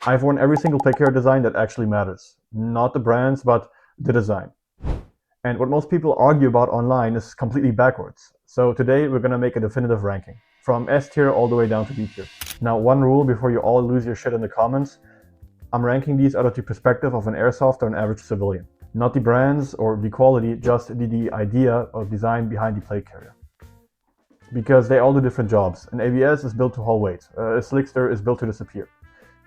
I've worn every single plate carrier design that actually matters. Not the brands, but the design. And what most people argue about online is completely backwards. So today we're going to make a definitive ranking, from S tier all the way down to B tier. Now, one rule before you all lose your shit in the comments, I'm ranking these out of the perspective of an airsoft or an average civilian. Not the brands or the quality, just the idea or design behind the plate carrier. Because they all do different jobs. An ABS is built to haul weight, a Slickster is built to disappear.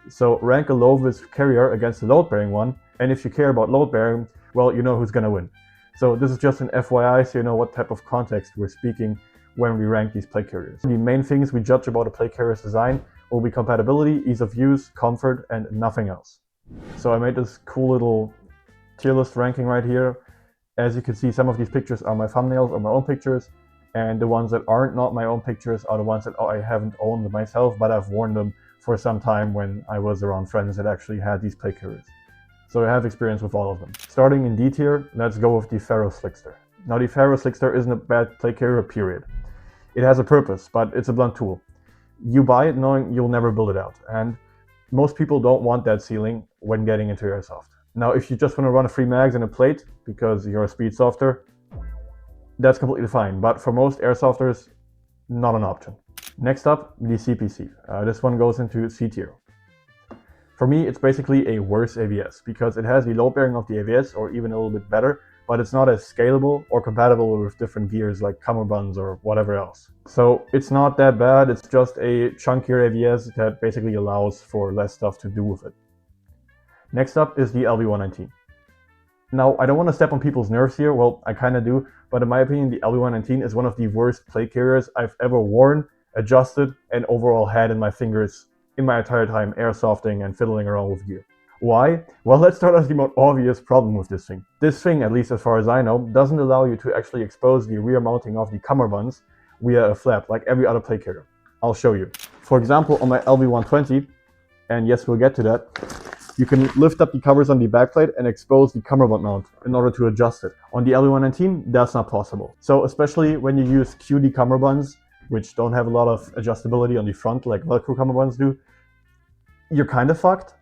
So rank a low-vis carrier against a load-bearing one, and if you care about load-bearing, well, you know who's gonna win. So this is just an FYI, so you know what type of context we're speaking when we rank these plate carriers. The main things we judge about a plate carrier's design will be compatibility, ease of use, comfort, and nothing else. So I made this cool little tier list ranking right here. As you can see, some of these pictures are my thumbnails or my own pictures, and the ones that aren't not my own pictures are the ones that I haven't owned myself, but I've worn them for some time when I was around friends that actually had these plate carriers. So I have experience with all of them. Starting in D tier, let's go with the Ferro Slickster. Now the Ferro Slickster isn't a bad plate carrier, period. It has a purpose, but it's a blunt tool. You buy it knowing you'll never build it out, and most people don't want that ceiling when getting into airsoft. Now if you just want to run a free mags and a plate because you're a speed softer, that's completely fine, but for most airsofters, not an option. Next up, the CPC. This one goes into C tier. For me, it's basically a worse ABS because it has the load bearing of the ABS, or even a little bit better, but it's not as scalable or compatible with different gears like cummerbunds or whatever else. So it's not that bad, it's just a chunkier ABS that basically allows for less stuff to do with it. Next up is the LV120. Now, I don't want to step on people's nerves here, well, I kind of do, but in my opinion, the LV120 is one of the worst plate carriers I've ever worn, adjusted, and overall had in my fingers in my entire time airsofting and fiddling around with gear. Why? Well, let's start with the most obvious problem with this thing. This thing, at least as far as I know, doesn't allow you to actually expose the rear mounting of the cummerbunds via a flap like every other plate carrier. I'll show you. For example, on my LV120, and yes, we'll get to that, you can lift up the covers on the backplate and expose the cummerbund mount in order to adjust it. On the LV119, that's not possible. So especially when you use QD cummerbunds, which don't have a lot of adjustability on the front like Velcro cummerbunds do, you're kind of fucked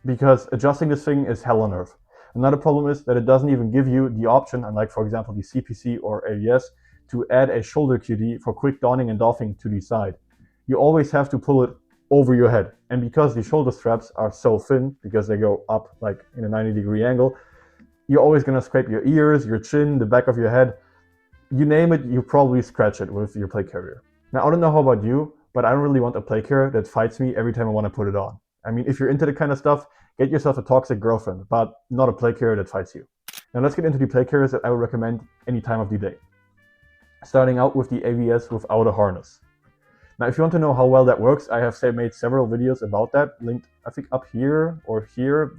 because adjusting this thing is hell on earth. Another problem is that it doesn't even give you the option, unlike for example the CPC or ABS, to add a shoulder QD for quick donning and doffing to the side. You always have to pull it over your head, and because the shoulder straps are so thin, because they go up like in a 90-degree angle, you're always going to scrape your ears, your chin, the back of your head. You name it, you probably scratch it with your plate carrier. Now, I don't know how about you, but I don't really want a plate carrier that fights me every time I want to put it on. I mean, if you're into the kind of stuff, get yourself a toxic girlfriend, but not a plate carrier that fights you. Now let's get into the plate carriers that I would recommend any time of the day. Starting out with the ABS without a harness. Now, if you want to know how well that works, I have made several videos about that, linked I think up here or here.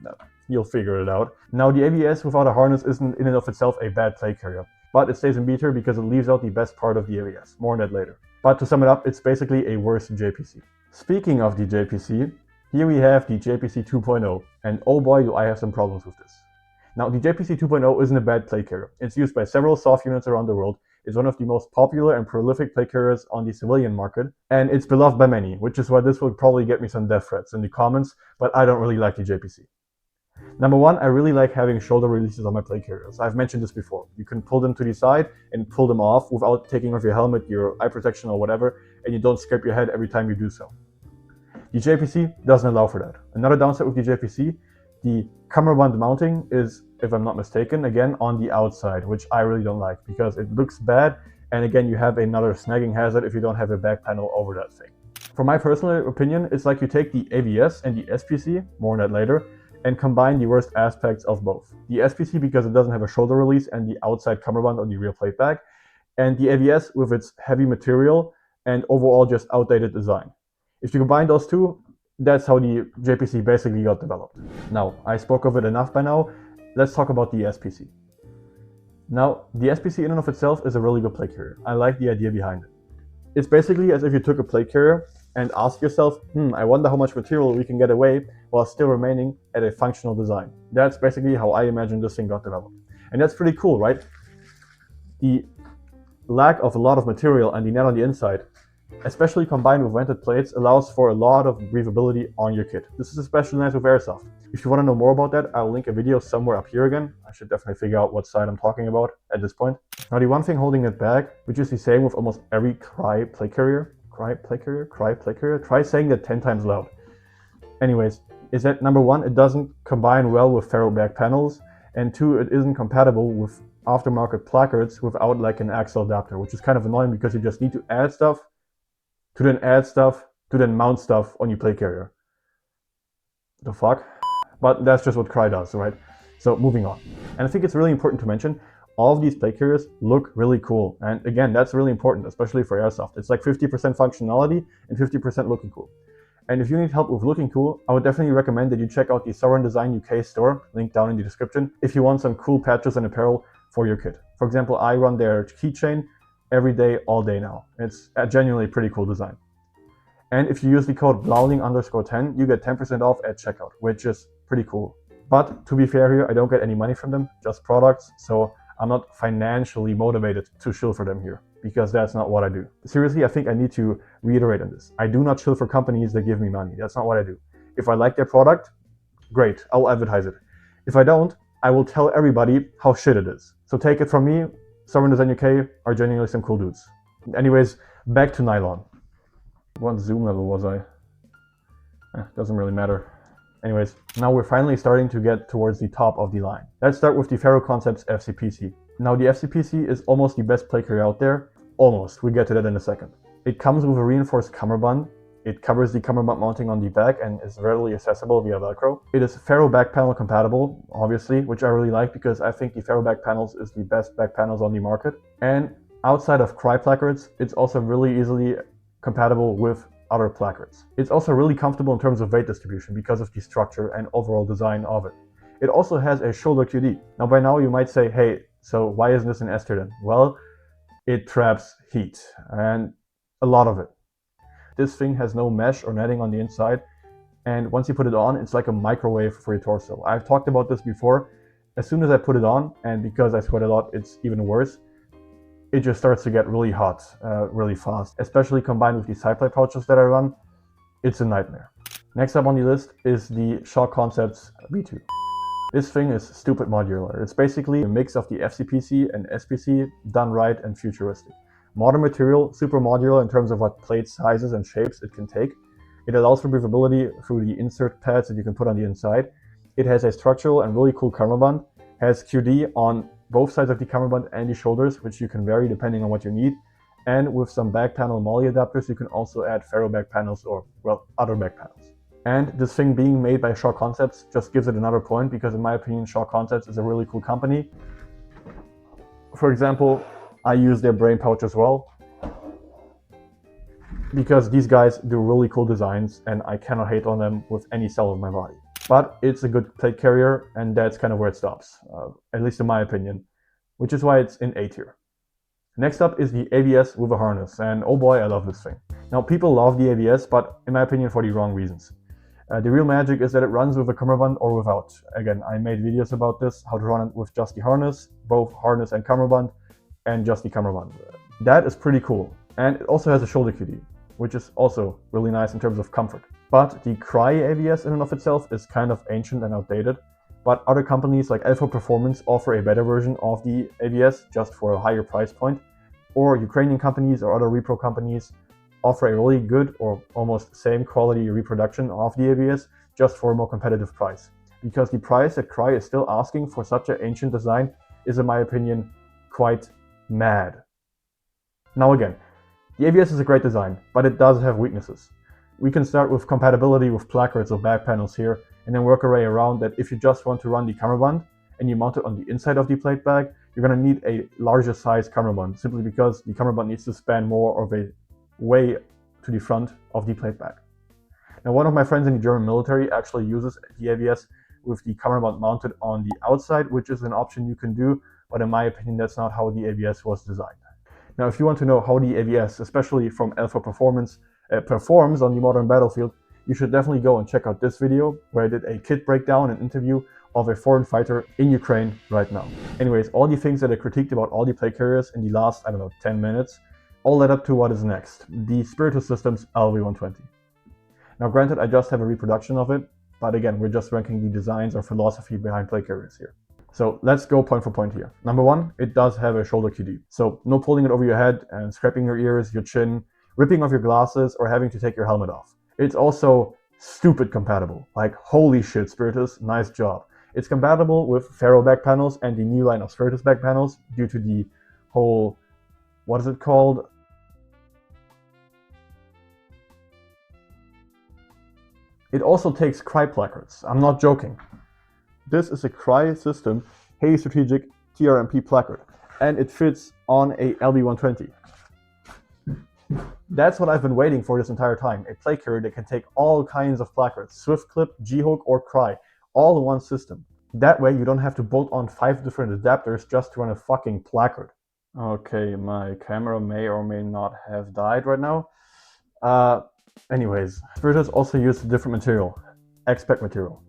You'll figure it out. Now, the ABS without a harness isn't in and of itself a bad plate carrier, but it stays in B tier because it leaves out the best part of the ABS. More on that later. But to sum it up, it's basically a worse JPC. Speaking of the JPC, here we have the JPC 2.0, and oh boy do I have some problems with this. Now, the JPC 2.0 isn't a bad plate carrier. It's used by several soft units around the world. It's one of the most popular and prolific plate carriers on the civilian market, and it's beloved by many, which is why this will probably get me some death threats in the comments, but I don't really like the JPC. Number one, I really like having shoulder releases on my plate carriers. I've mentioned this before. You can pull them to the side and pull them off without taking off your helmet, your eye protection or whatever, and you don't scrape your head every time you do so. The JPC doesn't allow for that. Another downside with the JPC, the cummerbund mounting is, if I'm not mistaken, again on the outside, which I really don't like because it looks bad, and again you have another snagging hazard if you don't have a back panel over that thing. For my personal opinion, it's like you take the ABS and the SPC, more on that later, and combine the worst aspects of both. The SPC because it doesn't have a shoulder release and the outside cummerbund on the rear plate back, and the ABS with its heavy material and overall just outdated design. If you combine those two, that's how the JPC basically got developed. Now, I spoke of it enough by now, let's talk about the SPC. Now, the SPC in and of itself is a really good plate carrier. I like the idea behind it. It's basically as if you took a plate carrier and asked yourself, I wonder how much material we can get away while still remaining at a functional design. That's basically how I imagine this thing got developed. And that's pretty cool, right? The lack of a lot of material and the net on the inside especially combined with vented plates, allows for a lot of breathability on your kit. This is especially nice with Airsoft. If you want to know more about that, I'll link a video somewhere up here again. I should definitely figure out what side I'm talking about at this point. Now the one thing holding it back, which is the same with almost every Crye plate carrier, try saying that 10 times loud. Anyways, is that number one, it doesn't combine well with ferro back panels, and two, it isn't compatible with aftermarket placards without like an axle adapter, which is kind of annoying because you just need to add stuff, to then mount stuff on your plate carrier. The fuck? But that's just what Crye does, right? So moving on. And I think it's really important to mention, all of these plate carriers look really cool. And again, that's really important, especially for Airsoft. It's like 50% functionality and 50% looking cool. And if you need help with looking cool, I would definitely recommend that you check out the Sovereign Design UK store, link down in the description, if you want some cool patches and apparel for your kit. For example, I run their keychain every day, all day now. It's a genuinely pretty cool design. And if you use the code blowling_10, you get 10% off at checkout, which is pretty cool. But to be fair here, I don't get any money from them, just products, so I'm not financially motivated to shill for them here, because that's not what I do. Seriously, I think I need to reiterate on this. I do not shill for companies that give me money. That's not what I do. If I like their product, great, I'll advertise it. If I don't, I will tell everybody how shit it is. So take it from me, Sovereign Design UK are genuinely some cool dudes. Anyways, back to nylon. What zoom level was I? Doesn't really matter. Anyways, now we're finally starting to get towards the top of the line. Let's start with the Ferro Concepts FCPC. Now the FCPC is almost the best plate carrier out there. Almost, we'll get to that in a second. It comes with a reinforced cummerbund. It covers the cummerbund mounting on the back and is readily accessible via Velcro. It is Ferro back panel compatible, obviously, which I really like because I think the Ferro back panels is the best back panels on the market. And outside of Crye placards, it's also really easily compatible with other placards. It's also really comfortable in terms of weight distribution because of the structure and overall design of it. It also has a shoulder QD. Now by now you might say, hey, so why isn't this an S tier then? Well, it traps heat, and a lot of it. This thing has no mesh or netting on the inside, and once you put it on, it's like a microwave for your torso. I've talked about this before. As soon as I put it on, and because I sweat a lot, it's even worse, it just starts to get really hot really fast, especially combined with the side plate pouches that I run. It's a nightmare. Next up on the list is the Shock Concepts V2. This thing is stupid modular. It's basically a mix of the FCPC and SPC done right and futuristic. Modern material, super modular in terms of what plate sizes and shapes it can take. It allows for breathability through the insert pads that you can put on the inside. It has a structural and really cool cummerbund, has QD on both sides of the cummerbund and the shoulders, which you can vary depending on what you need. And with some back panel MOLLE adapters, you can also add ferro back panels or, well, other back panels. And this thing being made by Shock Concepts just gives it another point because in my opinion, Shock Concepts is a really cool company. For example, I use their brain pouch as well because these guys do really cool designs and I cannot hate on them with any cell of my body. But it's a good plate carrier, and that's kind of where it stops, at least in my opinion, which is why it's in A tier. Next up is the ABS with a harness, and oh boy, I love this thing. Now, people love the ABS, but in my opinion, for the wrong reasons. The real magic is that it runs with a cummerbund or without. Again, I made videos about this, how to run it with just the harness, both harness and cummerbund, and just the cummerbund. That is pretty cool. And it also has a shoulder QD, which is also really nice in terms of comfort. But the Crye ABS in and of itself is kind of ancient and outdated. But other companies like Alpha Performance offer a better version of the ABS just for a higher price point. Or Ukrainian companies or other repro companies offer a really good or almost same quality reproduction of the ABS just for a more competitive price. Because the price that Crye is still asking for such an ancient design is, in my opinion, quite mad. Now again, the ABS is a great design, but it does have weaknesses. We can start with compatibility with placards or back panels here, and then work our way around that if you just want to run the cummerbund and you mount it on the inside of the plate bag, you're going to need a larger size cummerbund, simply because the cummerbund needs to span more of a way to the front of the plate bag. Now, one of my friends in the German military actually uses the ABS with the cummerbund mounted on the outside, which is an option you can do, but in my opinion, that's not how the ABS was designed. Now, if you want to know how the ABS, especially from Alpha Performance, performs on the modern battlefield, you should definitely go and check out this video where I did a kit breakdown and interview of a foreign fighter in Ukraine right now. Anyways, all the things that I critiqued about all the plate carriers in the last, 10 minutes, all led up to what is next, the Spiritus Systems LV120. Now granted, I just have a reproduction of it, but again, we're just ranking the designs or philosophy behind plate carriers here. So let's go point for point here. Number one, it does have a shoulder QD. So no pulling it over your head and scraping your ears, your chin, ripping off your glasses, or having to take your helmet off. It's also stupid compatible. Like, holy shit, Spiritus, nice job. It's compatible with Ferro back panels and the new line of Spiritus back panels due to the whole, what is it called? It also takes cry placards. I'm not joking. This is a cry system, Hey Strategic TRMP placard, and it fits on a LV120. That's what I've been waiting for this entire time, a plate carrier that can take all kinds of placards, Swift Clip, G-Hook, or Cry, all in one system. That way you don't have to bolt on 5 different adapters just to run a fucking placard. Okay, my camera may or may not have died right now. Anyways, Spiritus also used a different material, X-Spec material.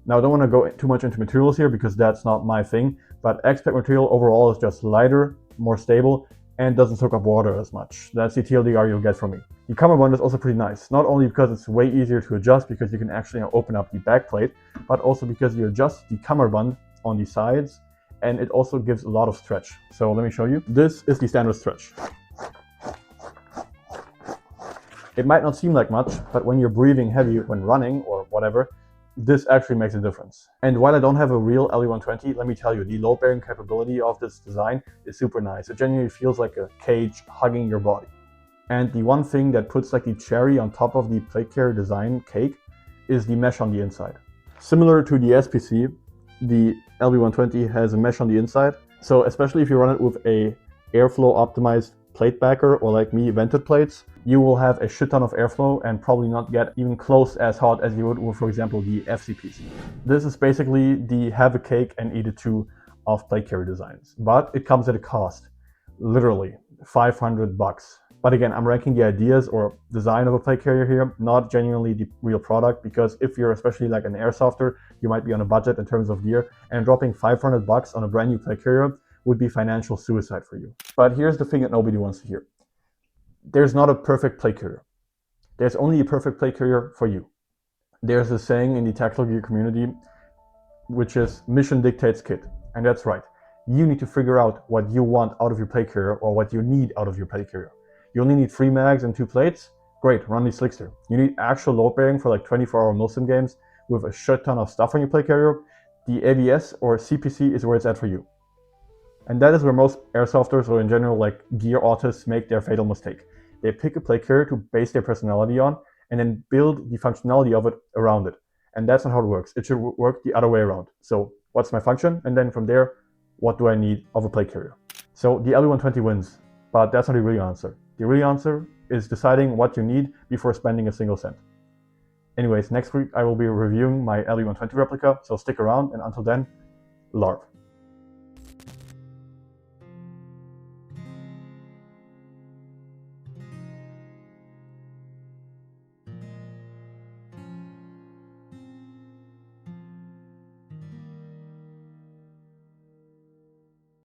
Now I don't want to go too much into materials here because that's not my thing, but X-Spec material overall is just lighter, more stable, and doesn't soak up water as much. That's the TLDR you'll get from me. The cummerbund is also pretty nice, not only because it's way easier to adjust because you can actually open up the back plate, but also because you adjust the cummerbund on the sides, and it also gives a lot of stretch. So let me show you. This is the standard stretch. It might not seem like much, but when you're breathing heavy when running or whatever, this actually makes a difference. And while I don't have a real LV120, let me tell you, the load bearing capability of this design is super nice. It genuinely feels like a cage hugging your body. And the one thing that puts like the cherry on top of the plate carrier design cake is the mesh on the inside. Similar to the SPC, the LV120 has a mesh on the inside. So especially if you run it with a airflow optimized plate backer or like me, vented plates, you will have a shit ton of airflow and probably not get even close as hot as you would with, for example, the FCPC. This is basically the have a cake and eat it too of plate carrier designs, but it comes at a cost, literally $500. But again, I'm ranking the ideas or design of a plate carrier here, not genuinely the real product, because if you're especially like an airsofter, you might be on a budget in terms of gear, and dropping $500 on a brand new plate carrier would be financial suicide for you. But here's the thing that nobody wants to hear. There's not a perfect plate carrier. There's only a perfect plate carrier for you. There's a saying in the Tacticalgear community, which is mission dictates kit. And that's right. You need to figure out what you want out of your plate carrier or what you need out of your plate carrier. You only need 3 mags and 2 plates? Great, run the Slickster. You need actual load bearing for like 24-hour milsim games with a shit ton of stuff on your plate carrier? The ABS or CPC is where it's at for you. And that is where most airsofters, or in general like gear autists, make their fatal mistake. They pick a plate carrier to base their personality on and then build the functionality of it around it. And that's not how it works. It should work the other way around. So what's my function? And then from there, what do I need of a plate carrier? So the LV120 wins, but that's not the real answer. The real answer is deciding what you need before spending a single cent. Anyways, next week I will be reviewing my LV120 replica, so stick around, and until then, LARP.